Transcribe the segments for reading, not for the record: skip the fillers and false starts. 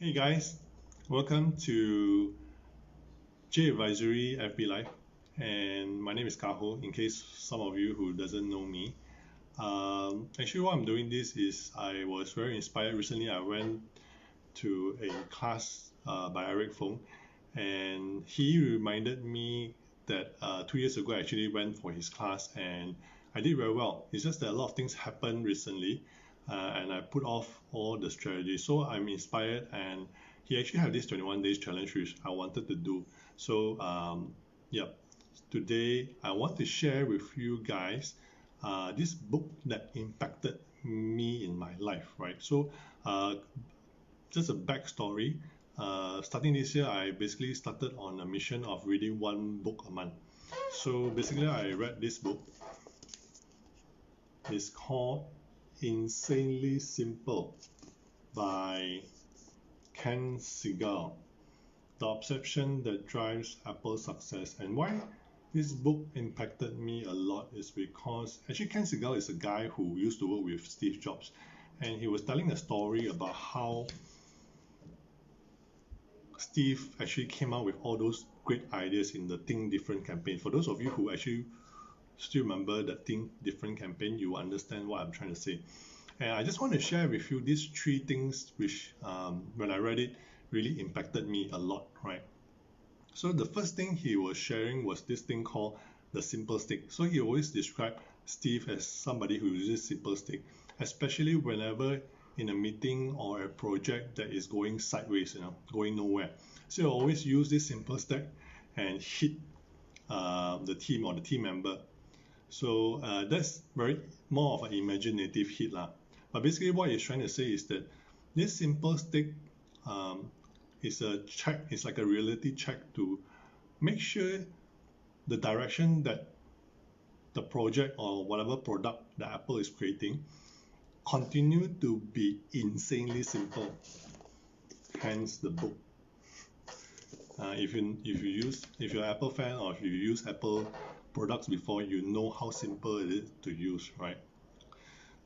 Hey guys, welcome to J Advisory FB Live, and my name is Kaho. In case some of you who doesn't know me, actually, what I'm doing this is I was very inspired. Recently, I went to a class by Eric Fong, and he reminded me that 2 years ago I actually went for his class and I did very well. It's just that a lot of things happened recently, and I put off all the strategies. So I'm inspired, and he actually had this 21 days challenge which I wanted to do. So yeah, today I want to share with you guys this book that impacted me in my life, right? So uh, just a backstory. Starting this year, I basically started on a mission of reading one book a month. So basically, I read this book. It's called Insanely Simple by Ken Segall, The Obsession That Drives Apple's Success. And why this book impacted me a lot is because actually Ken Segall is a guy who used to work with Steve Jobs, and he was telling a story about how Steve actually came out with all those great ideas in the Think Different campaign. For those of you who actually still remember the Think Different campaign, you understand what I'm trying to say. And I just want to share with you these three things which, when I read it, really impacted me a lot, right? So the first thing he was sharing was this thing called the simple stick. So he always described Steve as somebody who uses simple stick, especially whenever in a meeting or a project that is going sideways, going nowhere. So he always use this simple stick and hit the team or the team member. So that's very more of an imaginative hit lah. But basically what he's trying to say is that this simple stick um, is a check, it's like a reality check to make sure the direction that the project or whatever product that Apple is creating continue to be insanely simple. Hence the book. If you're an Apple fan or if you use Apple products before, you know how simple it is to use, right?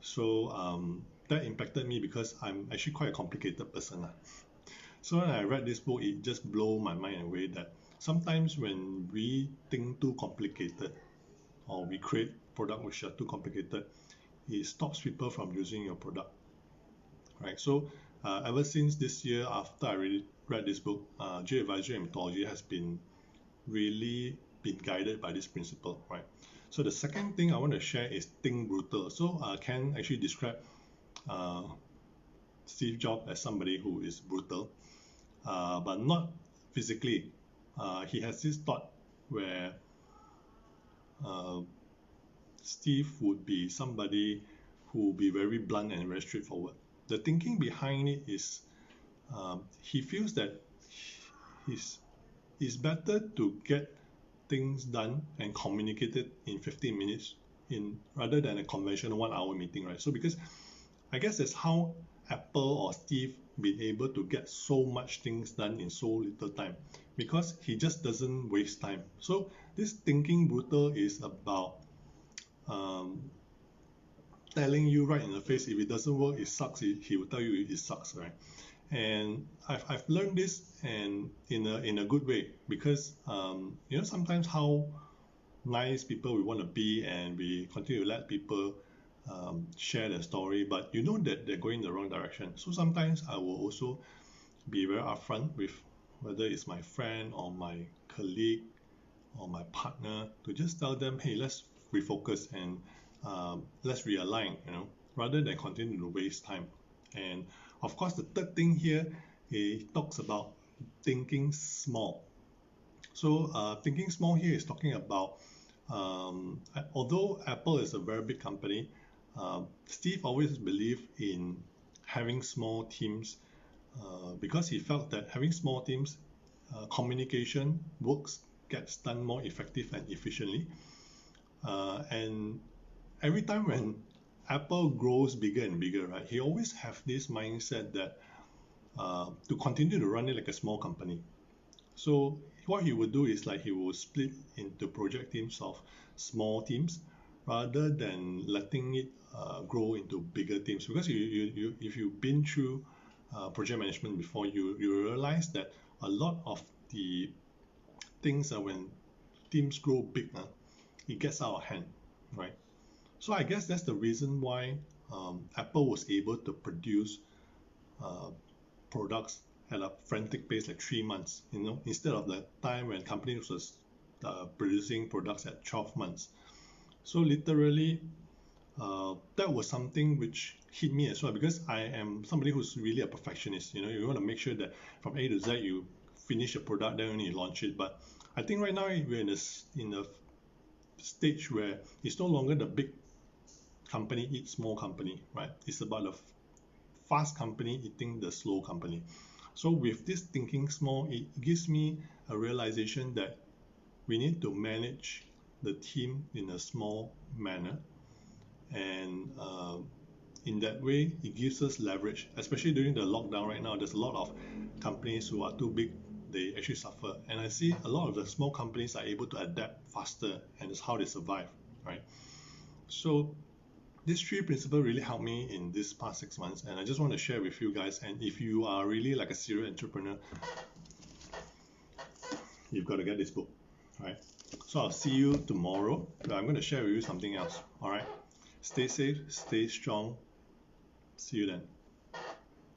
So that impacted me because I'm actually quite a complicated person. So when I read this book, it just blew my mind away that sometimes when we think too complicated or we create product which are too complicated, it stops people from using your product, right? So ever since this year, after I really read this book, J Advisory and Methodology has been really been guided by this principle, right? So the second thing I want to share is think brutal. So Ken actually described uh, Steve Jobs as somebody who is brutal, but not physically. He has this thought where uh, Steve would be somebody who would be very blunt and very straightforward. The thinking behind it is he feels that it's better to get things done and communicated in 15 minutes in rather than a conventional 1 hour meeting, right? So because I guess that's how Apple or Steve been able to get so much things done in so little time because he just doesn't waste time. So this thinking brutal is about um, telling you right in the face if it doesn't work, it sucks. He will tell you it sucks, right? And I've learned this and in a good way because sometimes how nice people we want to be and we continue to let people share their story, but you know that they're going the wrong direction. So sometimes I will also be very upfront with whether it's my friend or my colleague or my partner to just tell them, hey, let's refocus and let's realign, rather than continue to waste time. And of course, the third thing here, it talks about thinking small. So thinking small here is talking about although Apple is a very big company, Steve always believed in having small teams because he felt that having small teams, communication works gets done more effective and efficiently. And every time when Apple grows bigger and bigger, right, he always have this mindset that to continue to run it like a small company. So what he would do is like he will split into project teams of small teams rather than letting it grow into bigger teams. Because if you've been through project management before, you realize that a lot of the things when teams grow big, it gets out of hand, right? So I guess that's the reason why Apple was able to produce products at a frantic pace, like 3 months, instead of the time when companies was producing products at 12 months. So literally, that was something which hit me as well, because I am somebody who's really a perfectionist. You want to make sure that from A to Z you finish a product, then only you launch it. But I think right now we're in a stage where it's no longer the big company eats small company, right? It's about the fast company eating the slow company. So with this thinking small, it gives me a realization that we need to manage the team in a small manner, and in that way it gives us leverage, especially during the lockdown right now. There's a lot of companies who are too big, they actually suffer, and I see a lot of the small companies are able to adapt faster, and it's how they survive, right? So these 3 principles really helped me in this past 6 months, and I just want to share with you guys. And if you are really like a serial entrepreneur, you've got to get this book, right? So I'll see you tomorrow. I'm going to share with you something else. All right, stay safe, stay strong. See you then.